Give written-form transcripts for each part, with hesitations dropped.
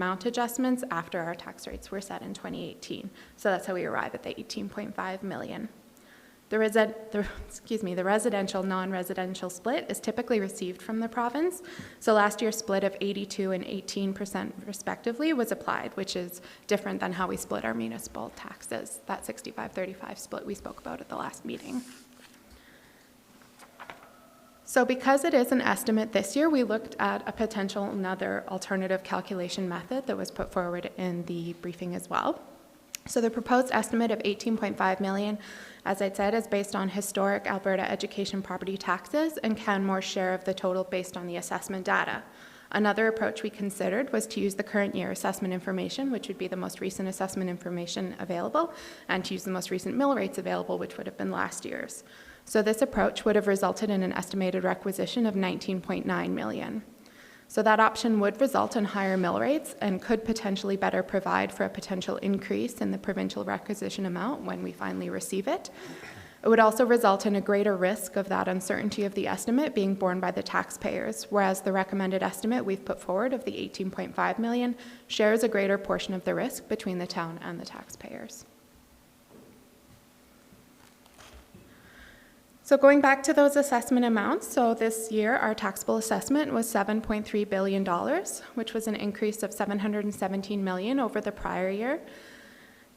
amount adjustments after our tax rates were set in 2018. So that's how we arrive at the 18.5 million. The residential non-residential split is typically received from the province. So last year's split of 82 and 18% respectively was applied, which is different than how we split our municipal taxes, that 65-35 split we spoke about at the last meeting. So because it is an estimate this year, we looked at a potential another alternative calculation method that was put forward in the briefing as well. So the proposed estimate of 18.5 million, as I said, is based on historic Alberta education property taxes and Canmore's share of the total based on the assessment data. Another approach we considered was to use the current year assessment information, which would be the most recent assessment information available, and to use the most recent mill rates available, which would have been last year's. So this approach would have resulted in an estimated requisition of 19.9 million. So that option would result in higher mill rates and could potentially better provide for a potential increase in the provincial requisition amount when we finally receive it. It would also result in a greater risk of that uncertainty of the estimate being borne by the taxpayers, whereas the recommended estimate we've put forward of the 18.5 million shares a greater portion of the risk between the town and the taxpayers. So going back to those assessment amounts, so this year our taxable assessment was $7.3 billion, which was an increase of $717 million over the prior year.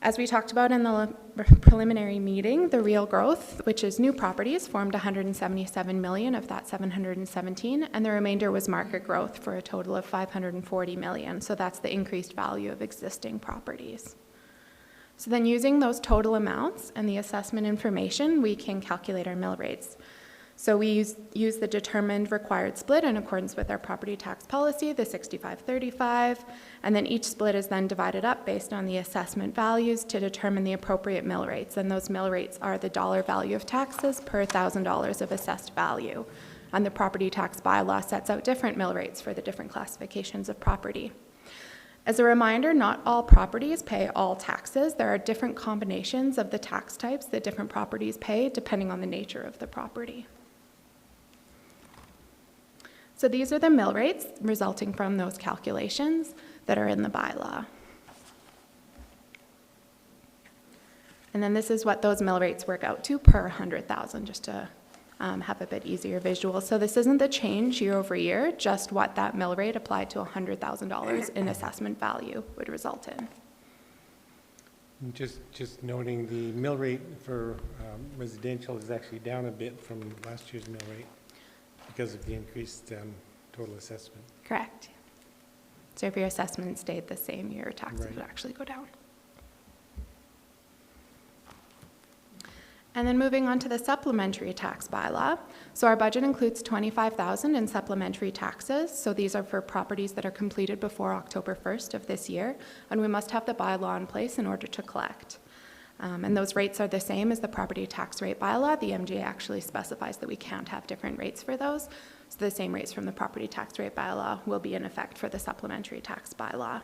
As we talked about in the preliminary meeting, the real growth, which is new properties, formed $177 million of that 717, and the remainder was market growth for a total of $540 million. So that's the increased value of existing properties. So then using those total amounts and the assessment information, we can calculate our mill rates. So we use the determined required split in accordance with our property tax policy, the 65-35, and then each split is then divided up based on the assessment values to determine the appropriate mill rates. And those mill rates are the dollar value of taxes per $1,000 of assessed value. And the property tax bylaw sets out different mill rates for the different classifications of property. As a reminder, not all properties pay all taxes. There are different combinations of the tax types that different properties pay depending on the nature of the property. So these are the mill rates resulting from those calculations that are in the bylaw. And then this is what those mill rates work out to per 100,000, just to have a bit easier visual. So this isn't the change year over year, just what that mill rate applied to $100,000 in assessment value would result in. Just noting the mill rate for residential is actually down a bit from last year's mill rate because of the increased total assessment. Correct. So if your assessment stayed the same, your taxes would actually go down. And then moving on to the supplementary tax bylaw. So our budget includes $25,000 in supplementary taxes. So these are for properties that are completed before October 1st of this year. And we must have the bylaw in place in order to collect. And those rates are the same as the property tax rate bylaw. The MGA actually specifies that we can't have different rates for those. So the same rates from the property tax rate bylaw will be in effect for the supplementary tax bylaw.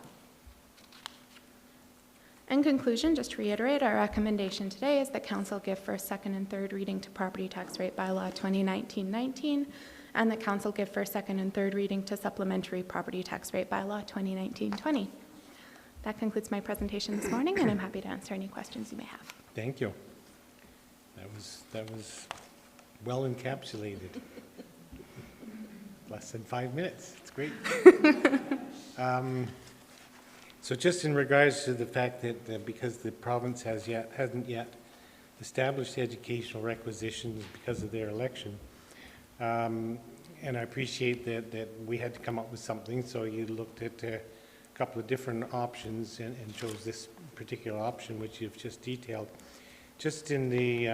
In conclusion, just to reiterate, our recommendation today is that Council give first, second, and third reading to Property Tax Rate Bylaw 2019-19, and that Council give first, second, and third reading to Supplementary Property Tax Rate Bylaw 2019-20. That concludes my presentation this morning, and I'm happy to answer any questions you may have. Thank you. That was well encapsulated. Less than 5 minutes. It's great. So just in regards to the fact that because the province hasn't yet established educational requisitions because of their election, and I appreciate that we had to come up with something, so you looked at a couple of different options and chose this particular option, which you've just detailed. Just in the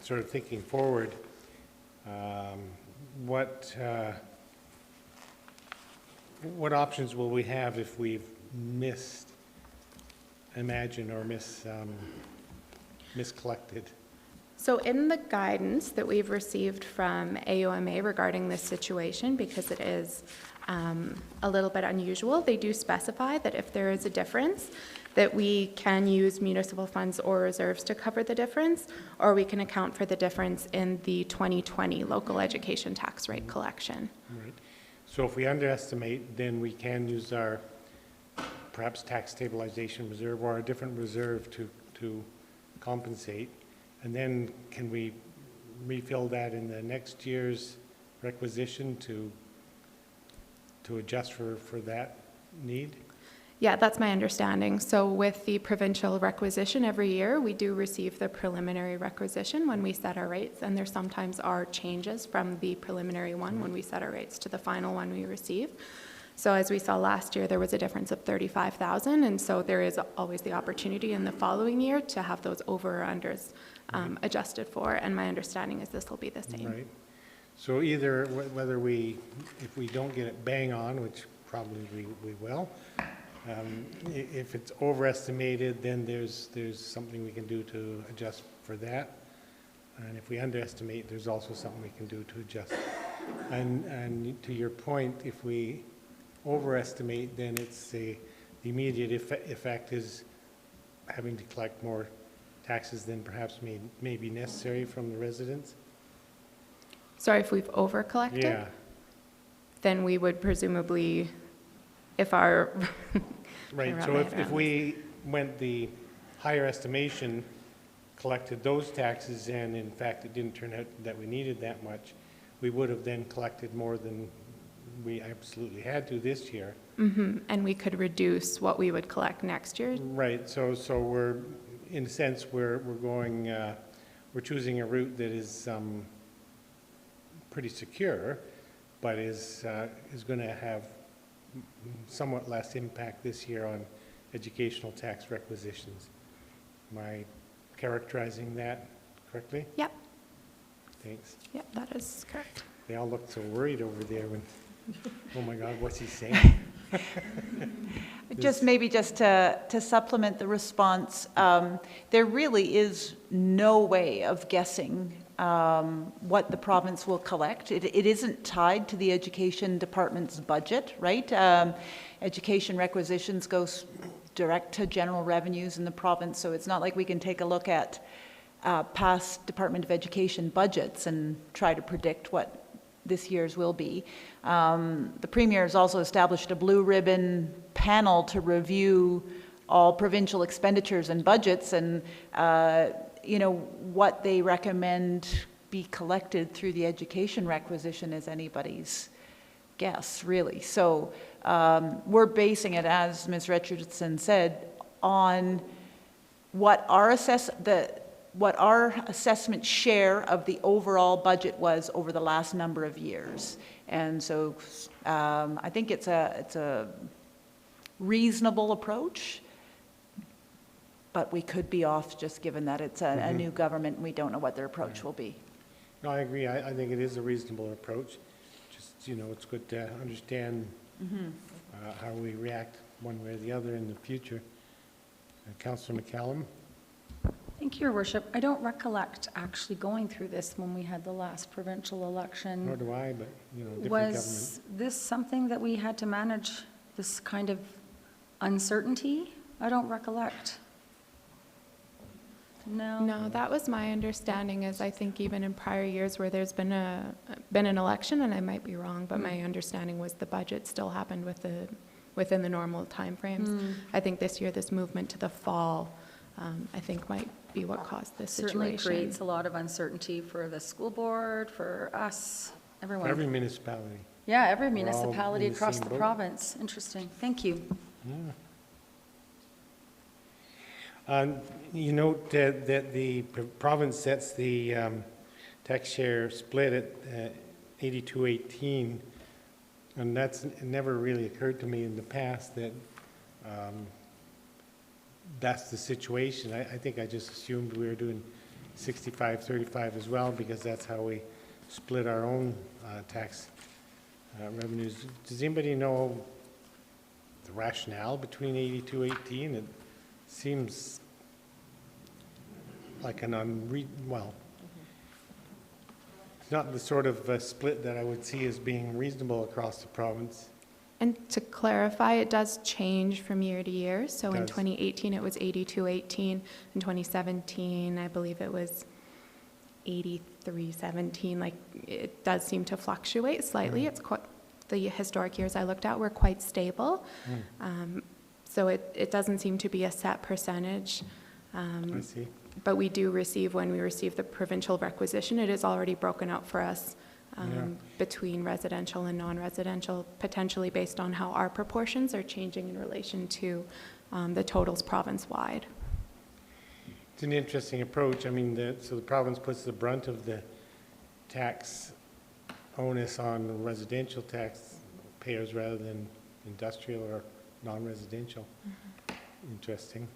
sort of thinking forward, what options will we have if we've miscollected? So in the guidance that we've received from AUMA regarding this situation, because it is a little bit unusual, they do specify that if there is a difference, that we can use municipal funds or reserves to cover the difference, or we can account for the difference in the 2020 local education tax rate collection. Right. So if we underestimate, then we can use our perhaps tax stabilization reserve or a different reserve to compensate? And then can we refill that in the next year's requisition to adjust for that need? Yeah, that's my understanding. So with the provincial requisition every year, we do receive the preliminary requisition when we set our rates, and there sometimes are changes from the preliminary one when we set our rates to the final one we receive. So as we saw last year, there was a difference of 35,000, and so there is always the opportunity in the following year to have those over or unders adjusted for, and my understanding is this will be the same. Right. So either whether if we don't get it bang on, which probably we will, if it's overestimated, then there's something we can do to adjust for that. And if we underestimate, there's also something we can do to adjust. And to your point, if we overestimate, then it's the immediate effect is having to collect more taxes than perhaps may be necessary from the residents. Sorry, if we've over-collected? Yeah. Then we would presumably, if our... Right, so if we went the higher estimation, collected those taxes, and in fact it didn't turn out that we needed that much, we would have then collected more than we absolutely had to this year. Mm-hmm. And we could reduce what we would collect next year? Right, so we're, in a sense, we're going, we're choosing a route that is pretty secure, but is going to have somewhat less impact this year on educational tax requisitions. Am I characterizing that correctly? Yep. Thanks. Yep, that is correct. They all looked so worried over there when, oh my God, what's he saying? Just maybe just to supplement the response, there really is no way of guessing what the province will collect. It isn't tied to the education department's budget, right? Education requisitions goes direct to general revenues in the province, so it's not like we can take a look at past Department of Education budgets and try to predict what this year's will be. The Premier has also established a blue ribbon panel to review all provincial expenditures and budgets, and you know, what they recommend be collected through the education requisition is anybody's guess, really. So we're basing it, as Ms. Richardson said, on what our assessment share of the overall budget was over the last number of years. And so I think it's a reasonable approach, but we could be off just given that it's a new government and we don't know what their approach will be. No, I agree. I think it is a reasonable approach. Just, you know, it's good to understand how we react one way or the other in the future. Councillor McCallum? Thank you, Your Worship. I don't recollect actually going through this when we had the last provincial election. Nor do I, but, you know, different Was this something that we had to manage, this kind of uncertainty? I don't recollect. No. No, that was my understanding, is I think even in prior years where there's been an election, and I might be wrong, but my understanding was the budget still happened within the normal timeframes. I think this year, this movement to the fall, I think might be what caused this Certainly situation. creates a lot of uncertainty for the school board, for us, everyone. For every municipality. Yeah, every We're all municipality in the across same the boat. province. Interesting. Thank you. Yeah. You note that the province sets the tax share split at 82-18, and that's never really occurred to me in the past that that's the situation. I think I just assumed we were doing 65-35 as well, because that's how we split our own tax revenues. Does anybody know the rationale between 82-18? It seems like an well, it's not the sort of split that I would see as being reasonable across the province. And to clarify, it does change from year to year. So in Does. 2018, it was 82-18. In 2017, I believe it was 83-17. Like, it does seem to fluctuate slightly. It's quite, the historic years I looked at were quite stable. So it doesn't seem to be a set percentage. I see. But we do receive, when we receive the provincial requisition, it is already broken out for us between residential and non-residential, potentially based on how our proportions are changing in relation to the totals province-wide. It's an interesting approach. I mean, so the province puts the brunt of the tax onus on the residential tax payers rather than industrial or non-residential. Interesting.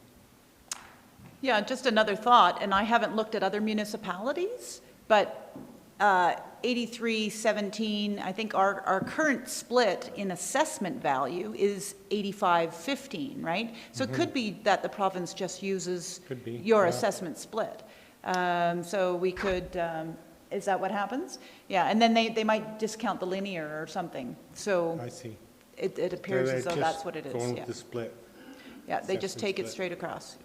Yeah, just another thought, and I haven't looked at other municipalities, but 83-17, I think our current split in assessment value is 85-15, right? So it could be that the province just uses Could be, your yeah. assessment split. So we could, is that what happens? Yeah, and then they might discount the linear or something. So I see. it appears So as though they're that's just what it is, Going yeah. with the split. Yeah, they just assessment take it split. straight across.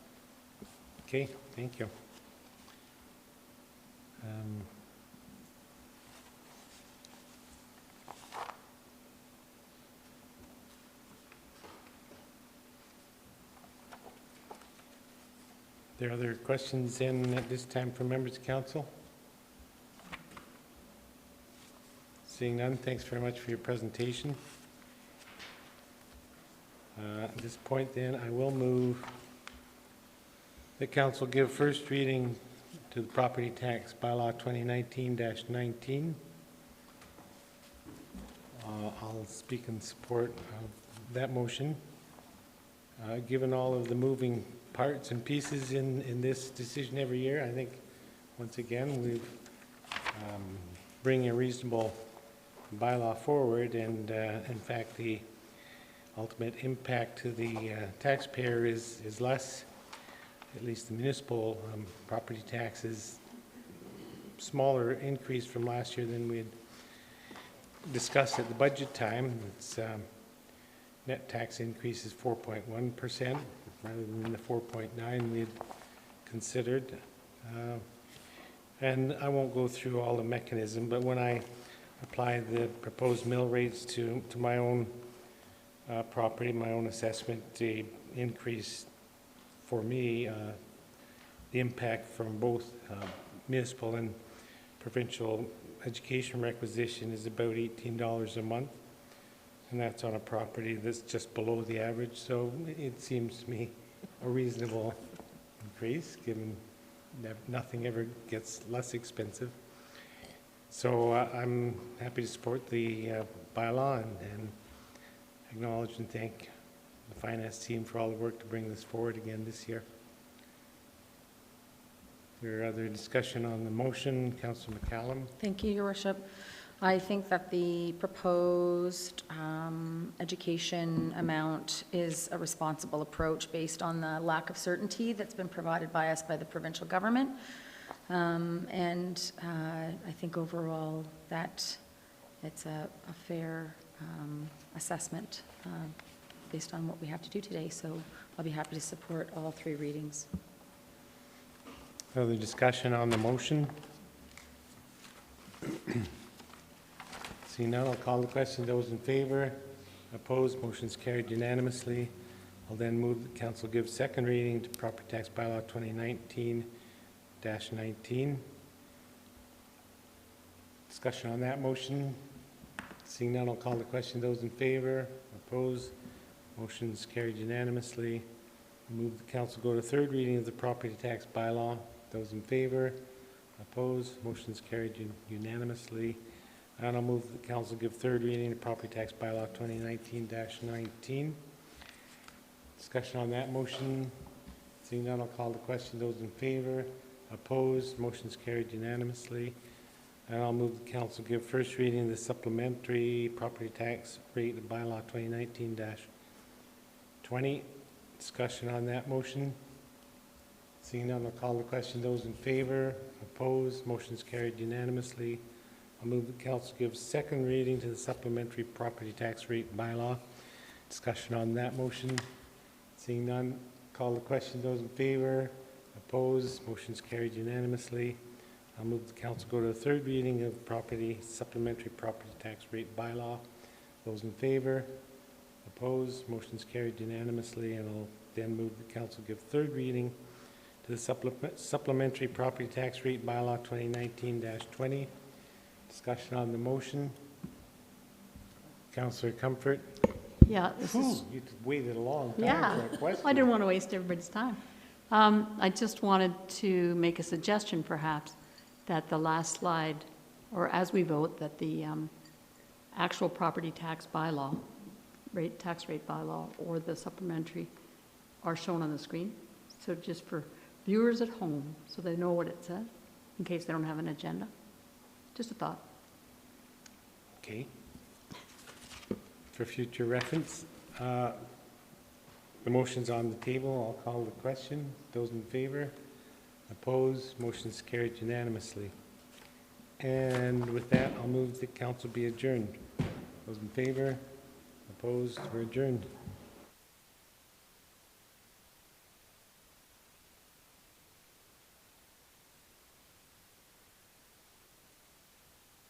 Okay, thank you. There are other questions in at this time from members of council? Seeing none, thanks very much for your presentation. At this point then, I will move the council give first reading to the property tax bylaw 2019-19. I'll speak in support of that motion. Given all of the moving parts and pieces in this decision every year, I think, once again, we've bring a reasonable bylaw forward, and in fact, the ultimate impact to the taxpayer is less. At least the municipal property taxes, smaller increase from last year than we had discussed at the budget time. It's net tax increase is 4.1% rather than the 4.9 we had considered. And I won't go through all the mechanism, but when I apply the proposed mill rates to my own property, my own assessment, the increase for me, the impact from both municipal and provincial education requisition is about $18 a month, and that's on a property that's just below the average. So it seems to me a reasonable increase, given that nothing ever gets less expensive. So I'm happy to support the bylaw and acknowledge and thank the finance team for all the work to bring this forward again this year. There are other discussion on the motion. Councillor McCallum. Thank you, Your Worship. I think that the proposed education amount is a responsible approach based on the lack of certainty that's been provided by us by the provincial government. And I think overall that it's a fair assessment based on what we have to do today. So I'll be happy to support all three readings. Other discussion on the motion? Seeing none, I'll call the question. Those in favor? Opposed? Motion's carried unanimously. I'll then move the council give second reading to property tax bylaw 2019-19. Discussion on that motion? Seeing none, I'll call the question. Those in favor? Opposed? Motion's carried unanimously. Move the council go to third reading of the property tax bylaw. Those in favor? Opposed? Motion's carried unanimously. And I'll move the council give third reading to property tax bylaw 2019-19. Discussion on that motion. Seeing none, I'll call the question. Those in favor? Opposed? Motion's carried unanimously. And I'll move the council give first reading of the supplementary property tax rate of bylaw 2019-20. Discussion on that motion. Seeing none, I'll call the question. Those in favor? Opposed? Motion's carried unanimously. I'll move the council give second reading to the supplementary property tax rate bylaw. Discussion on that motion. Seeing none, call the question. Those in favor? Opposed? Motion's carried unanimously. I'll move the council go to the third reading of supplementary property tax rate bylaw. Those in favor? Opposed? Motion's carried unanimously, and I'll then move the council give third reading to the supplementary property tax rate bylaw 2019-20. Discussion on the motion. Councillor Comfort. Yeah, this is, You waited a long time yeah, for a question. I didn't want to waste everybody's time. I just wanted to make a suggestion perhaps that the last slide, or as we vote, that the actual property tax bylaw, tax rate bylaw, or the supplementary are shown on the screen. So just for viewers at home, so they know what it says, in case they don't have an agenda. Just a thought. Okay. For future reference, the motion's on the table. I'll call the question. Those in favor? Opposed? Motion's carried unanimously. And with that, I'll move the council be adjourned. Those in favor? Opposed? We're adjourned.